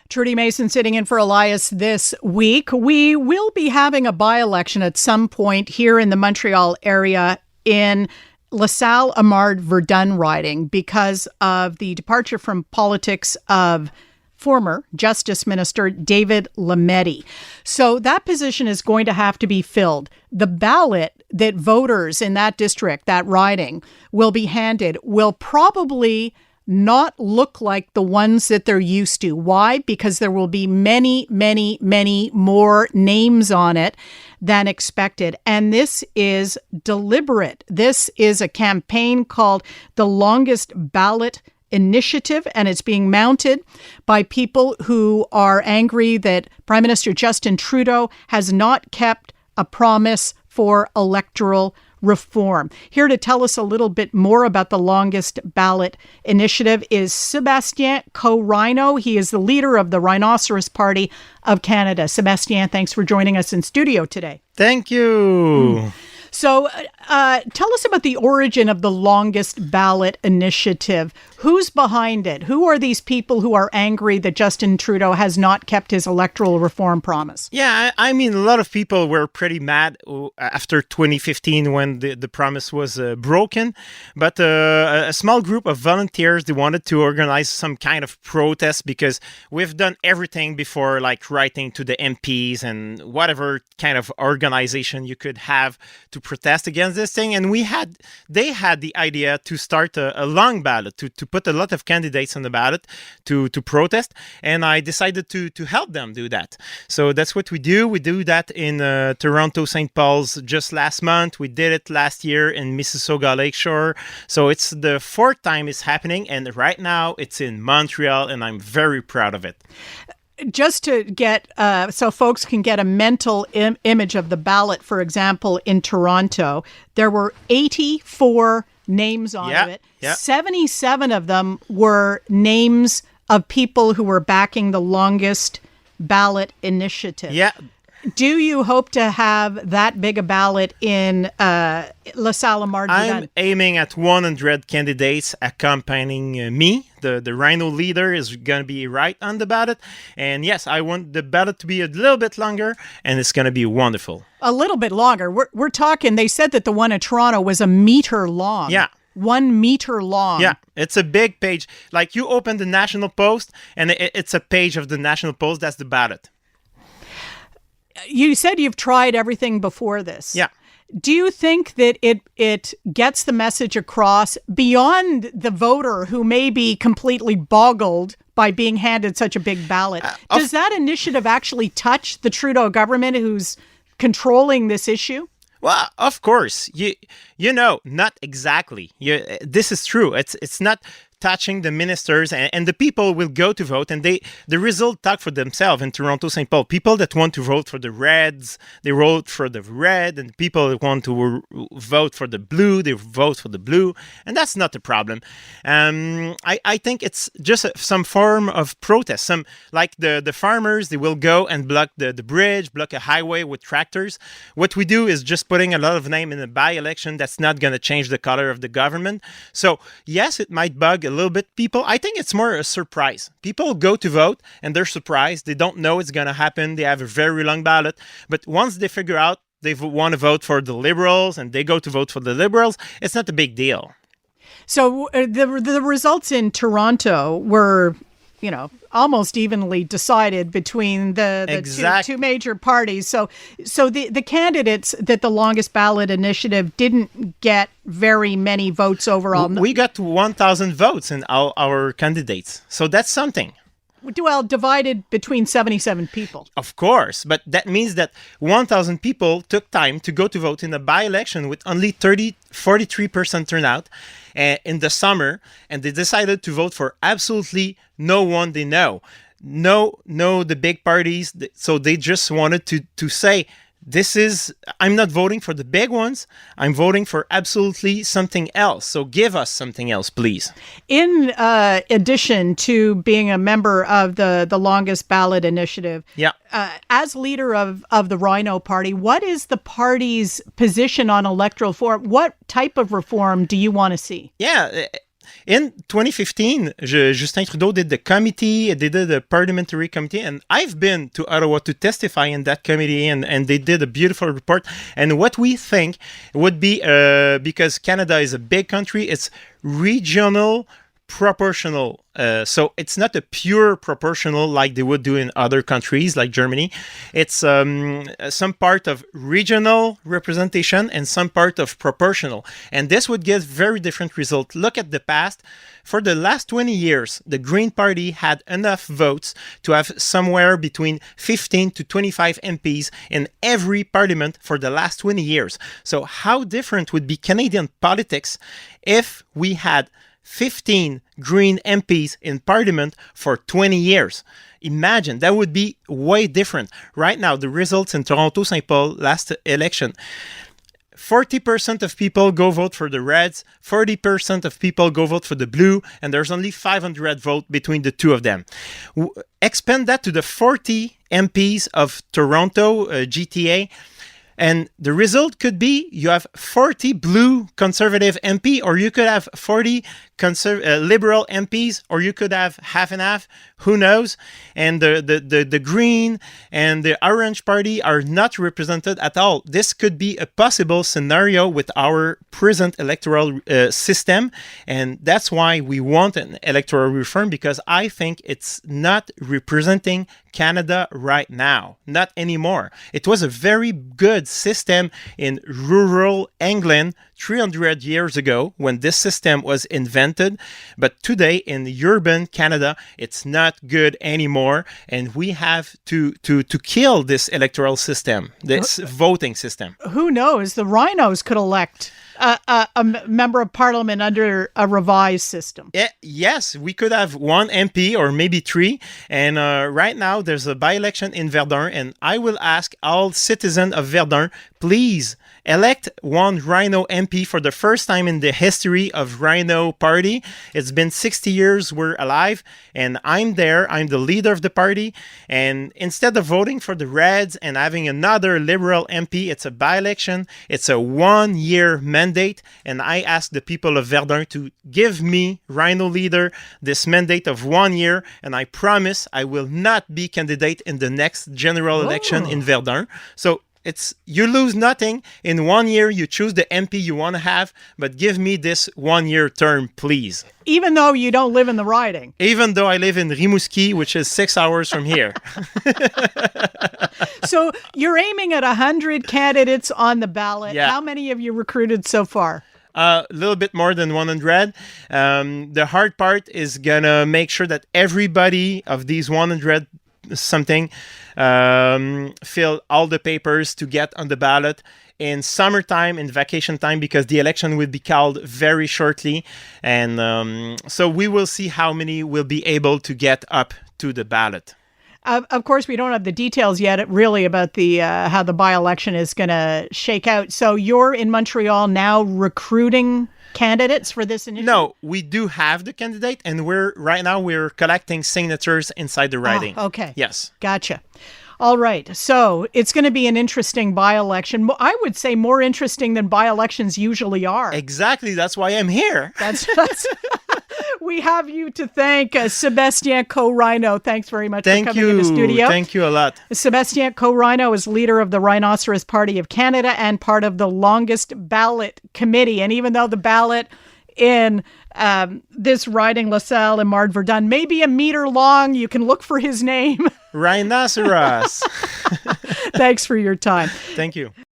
Trudy Mason sitting in for Elias this week. We will be having a by-election at some point here in the Montreal area in LaSalle-Amard-Verdun riding because of the departure from politics of former Justice Minister David Lametti. So that position is going to have to be filled. The ballot that voters in that district, that riding, will be handed will probably not look like the ones that they're used to. Why? Because there will be many, many, many more names on it than expected. And this is deliberate. This is a campaign called the Longest Ballot Initiative, and it's being mounted by people who are angry that Prime Minister Justin Trudeau has not kept a promise for electoral reform. Here to tell us a little bit more about the Longest Ballot Initiative is Sébastien CoRhino. He is the leader of the Rhinoceros Party of Canada. Sébastien, thanks for joining us in studio today. Thank you. So tell us about the origin of the Longest Ballot Initiative. Who's behind it? Who are these people who are angry that Justin Trudeau has not kept his electoral reform promise? Yeah, I mean, a lot of people were pretty mad after 2015 when the promise was broken. But a small group of volunteers, they wanted to organize some kind of protest because we've done everything before, like writing to the MPs and whatever kind of organization you could have to protest against this thing. And they had the idea to start a long ballot, to put a lot of candidates on the ballot to protest. And I decided to help them do that. So that's what we do. We do that in Toronto, St. Paul's just last month. We did it last year in Mississauga Lakeshore. So it's the fourth time it's happening. And right now it's in Montreal, and I'm very proud of it. Just to get, so folks can get a mental image of the ballot, for example, in Toronto, there were 84 names on it. Yeah. 77 of them were names of people who were backing the Longest Ballot Initiative. Yeah. Do you hope to have that big a ballot in LaSalle-Amard-Verdun? I'm aiming at 100 candidates accompanying me. The Rhino leader is going to be right on the ballot. And yes, I want the ballot to be a little bit longer, and it's going to be wonderful. A little bit longer. We're talking, they said that the one in Toronto was 1 meter long. Yeah. 1 meter long. Yeah, it's a big page. Like you open the National Post, and it's a page of the National Post. That's the ballot. You said you've tried everything before this. Yeah. Do you think that it gets the message across beyond the voter who may be completely boggled by being handed such a big ballot? Does that initiative actually touch the Trudeau government who's controlling this issue? Well, of course. You know, not exactly. This is true. It's not touching the ministers, and the people will go to vote, and the result talk for themselves in Toronto, St. Paul. People that want to vote for the Reds, they vote for the red, and people that want to vote for the blue, they vote for the blue, and that's not the problem. I think it's just some form of protest. Some like the farmers, they will go and block the bridge, block a highway with tractors. What we do is just putting a lot of name in a by-election that's not going to change the color of the government. So yes, it might bug a little bit people. I think it's more a surprise. People go to vote and they're surprised. They don't know it's going to happen. They have a very long ballot. But once they figure out they want to vote for the Liberals and they go to vote for the Liberals, it's not a big deal. So the results in Toronto were, almost evenly decided between the two major parties. So the candidates that the Longest Ballot Initiative didn't get very many votes overall. We got 1,000 votes in our candidates. So that's something. Well, divided between 77 people. Of course, but that means that 1,000 people took time to go to vote in a by-election with only 43% turnout in the summer, and they decided to vote for absolutely no one they know. No, the big parties. So they just wanted to say, I'm not voting for the big ones. I'm voting for absolutely something else. So give us something else, please. In addition to being a member of the Longest Ballot Initiative, yeah. As leader of the Rhino Party, what is the party's position on electoral reform? What type of reform do you want to see? Yeah. in 2015, Justin Trudeau did the committee, they did the parliamentary committee, and I've been to Ottawa to testify in that committee, and they did a beautiful report. And what we think would be, because Canada is a big country, it's regional proportional. So it's not a pure proportional like they would do in other countries like Germany. It's some part of regional representation and some part of proportional. And this would give very different results. Look at the past. For the last 20 years, the Green Party had enough votes to have somewhere between 15 to 25 MPs in every parliament for the last 20 years. So how different would be Canadian politics if we had 15 Green MPs in Parliament for 20 years. Imagine, that would be way different. Right now, the results in Toronto, St. Paul, last election, 40% of people go vote for the Reds, 40% of people go vote for the Blue, and there's only 500 votes between the two of them. Expand that to the 40 MPs of Toronto, GTA, and the result could be you have 40 blue conservative MP, or you could have 40 liberal MPs, or you could have half and half. Who knows? And the Green and the Orange Party are not represented at all. This could be a possible scenario with our present electoral system. And that's why we want an electoral reform, because I think it's not representing Canada right now. Not anymore. It was a very good system in rural England 300 years ago when this system was invented. But today in urban Canada, it's not good anymore. And we have to kill this electoral system, this voting system. Who knows? The Rhinos could elect a member of parliament under a revised system. Yes, we could have one MP or maybe three. And right now there's a by-election in Verdun, and I will ask all citizens of Verdun, please elect one Rhino MP for the first time in the history of Rhino Party. It's been 60 years we're alive, and I'm there. I'm the leader of the party. And instead of voting for the Reds and having another Liberal MP, it's a by-election. It's a 1-year mandate. And I ask the people of Verdun to give me, Rhino leader, this mandate of 1 year. And I promise I will not be candidate in the next general election in Verdun. So you lose nothing. In 1 year, you choose the MP you want to have, but give me this 1-year term, please. Even though you don't live in the riding. Even though I live in Rimouski, which is 6 hours from here. So you're aiming at 100 candidates on the ballot. Yeah. How many have you recruited so far? A little bit more than 100. The hard part is going to make sure that everybody of these 100 something fill all the papers to get on the ballot in summertime, in vacation time, because the election will be called very shortly. And so we will see how many will be able to get up to the ballot. Of course, we don't have the details yet, really, about the how the by-election is going to shake out. So you're in Montreal now recruiting candidates for this initiative? No, we do have the candidate, and right now we're collecting signatures inside the riding. Oh, okay. Yes. Gotcha. All right. So it's going to be an interesting by-election. I would say more interesting than by-elections usually are. Exactly. That's why I'm here. That's we have you to thank, Sébastien CoRhino. Thanks very much for coming in the studio. Thank you a lot. Sébastien CoRhino is leader of the Rhinoceros Party of Canada and part of the longest ballot committee. And even though the ballot in this riding LaSalle and Mard Verdun may be a meter long, you can look for his name. Rhinoceros. Thanks for your time. Thank you.